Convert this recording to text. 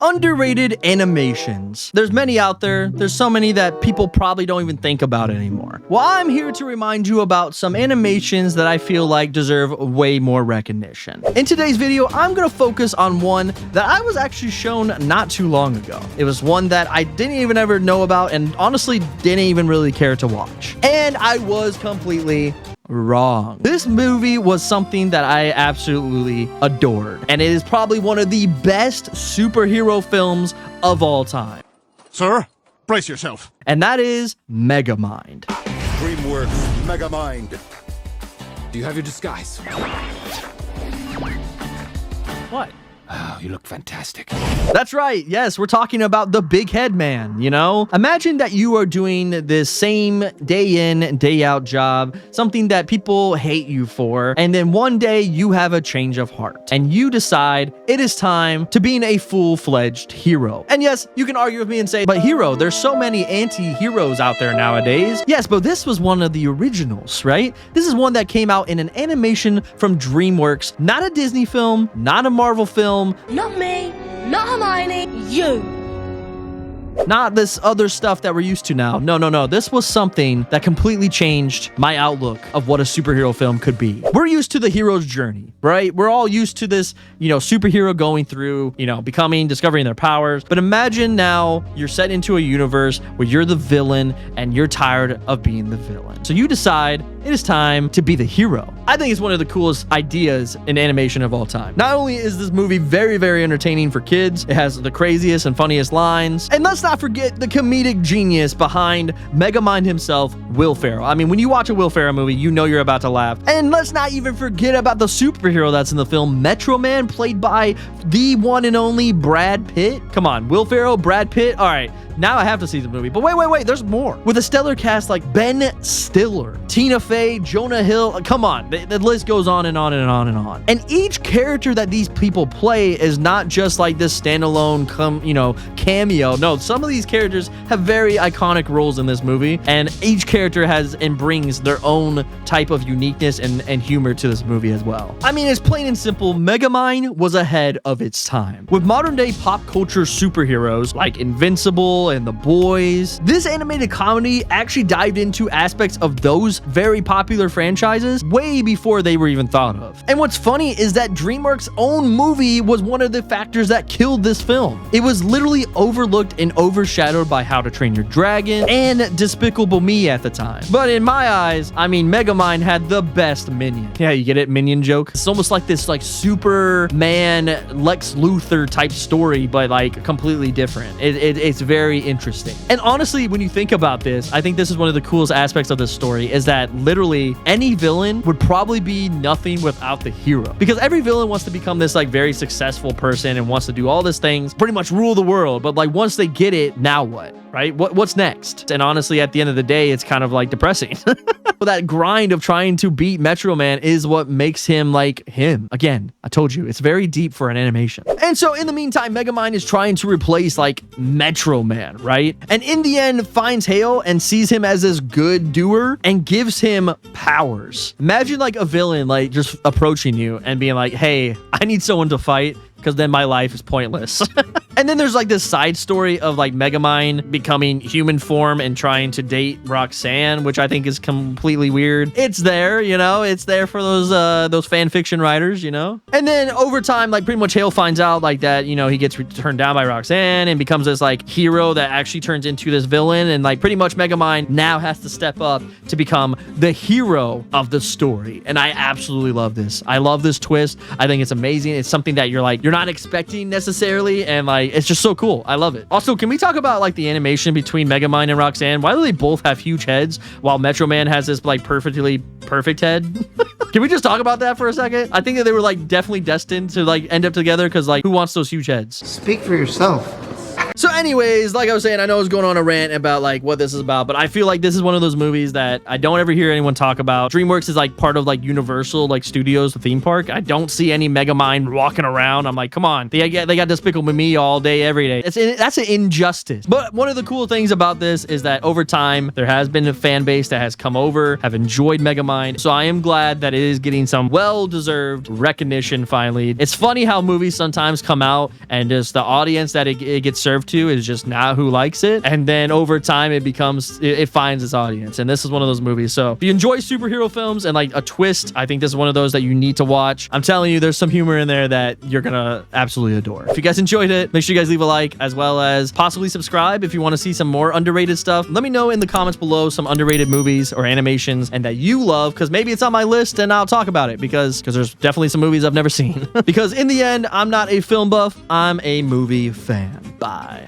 Underrated animations. There's many out there. There's so many that people probably don't even think about anymore. Well, I'm here to remind you about some animations that I feel like deserve way more recognition. In today's video, I'm gonna focus on one that I was actually shown not too long ago. It was one that I didn't even ever know about and honestly didn't even really care to watch. And I was completely wrong. This movie was something that I absolutely adored, and it is probably one of the best superhero films of all time. Sir, brace yourself. And that is Megamind. DreamWorks Megamind. Do you have your disguise? What? Oh, you look fantastic. That's right. Yes, we're talking about the big head man, you know? Imagine that you are doing this same day in, day out job, something that people hate you for, and then one day you have a change of heart and you decide it is time to being a full-fledged hero. And yes, you can argue with me and say, but hero, there's so many anti-heroes out there nowadays. Yes, but this was one of the originals, right? This is one that came out in an animation from DreamWorks, not a Disney film, not a Marvel film, not me, not Hermione, you. Not this other stuff that we're used to now. No. This was something that completely changed my outlook of what a superhero film could be. We're used to the hero's journey, right? We're all used to this, superhero going through, becoming, discovering their powers. But imagine now you're set into a universe where you're the villain and you're tired of being the villain. So you decide it is time to be the hero. I think it's one of the coolest ideas in animation of all time. Not only is this movie very, very entertaining for kids, it has the craziest and funniest lines. And let's not forget the comedic genius behind Megamind himself, Will Ferrell. I mean, when you watch a Will Ferrell movie, you know you're about to laugh. And let's not even forget about the superhero that's in the film, Metro Man, played by the one and only Brad Pitt. Come on, Will Ferrell, Brad Pitt. All right, now I have to see the movie. But wait, there's more. With a stellar cast like Ben Stiller, Tina Fey, Jonah Hill. Come on, the list goes on and on and on and on. And each character that these people play is not just like this standalone cameo. No, some of these characters have very iconic roles in this movie, and each character has and brings their own type of uniqueness and humor to this movie as well. I mean, it's plain and simple, Megamind was ahead of its time. With modern day pop culture superheroes like Invincible and The Boys, this animated comedy actually dived into aspects of those very popular franchises way before they were even thought of. And what's funny is that DreamWorks' own movie was one of the factors that killed this film. It was literally overlooked and overshadowed by How to Train Your Dragon and Despicable Me at the time. But in my eyes, I mean, Megamind had the best minion. Yeah, you get it? Minion joke? It's almost like this Superman, Lex Luthor type story, but completely different. It's very interesting. And honestly, when you think about this, I think this is one of the coolest aspects of this story is that literally any villain would probably be nothing without the hero. Because every villain wants to become this very successful person and wants to do all these things, pretty much rule the world. But once they get it, now what? Right? What's next? And honestly, at the end of the day, it's kind of depressing. That grind of trying to beat Metro Man is what makes him him. Again, I told you, it's very deep for an animation. And so in the meantime, Megamind is trying to replace Metro Man, right? And in the end, finds Hale and sees him as this good doer and gives him powers. Imagine a villain just approaching you and being like, hey, I need someone to fight, because then my life is pointless. And then there's this side story of Megamind becoming human form and trying to date Roxanne, which I think is completely weird. It's there, it's there for those fan fiction writers, And then over time, pretty much Hale finds out that, he gets turned down by Roxanne and becomes this hero that actually turns into this villain. And pretty much Megamind now has to step up to become the hero of the story. And I absolutely love this. I love this twist. I think it's amazing. It's something that you're not expecting necessarily, and it's just so cool. I love it. Also, can we talk about the animation between Megamind and Roxanne? Why do they both have huge heads while Metro Man has this perfectly perfect head? Can we just talk about that for a second? I think that they were definitely destined to end up together, because who wants those huge heads? Speak for yourself. So anyways, like I was saying, I know I was going on a rant about like what this is about, but I feel like this is one of those movies that I don't ever hear anyone talk about. DreamWorks is like part of like Universal like Studios, the theme park. I don't see any Megamind walking around. I'm like, come on, they got Despicable Me all day, every day. That's an injustice. But one of the cool things about this is that over time, there has been a fan base that has come over, have enjoyed Megamind. So I am glad that it is getting some well-deserved recognition finally. It's funny how movies sometimes come out and just the audience that it gets served to is just not who likes it. And then over time, it finds its audience. And this is one of those movies. So if you enjoy superhero films and like a twist, I think this is one of those that you need to watch. I'm telling you, there's some humor in there that you're gonna absolutely adore. If you guys enjoyed it, make sure you guys leave a like, as well as possibly subscribe if you want to see some more underrated stuff. Let me know in the comments below some underrated movies or animations and that you love, because maybe it's on my list and I'll talk about it, because there's definitely some movies I've never seen. Because in the end, I'm not a film buff, I'm a movie fan. Bye.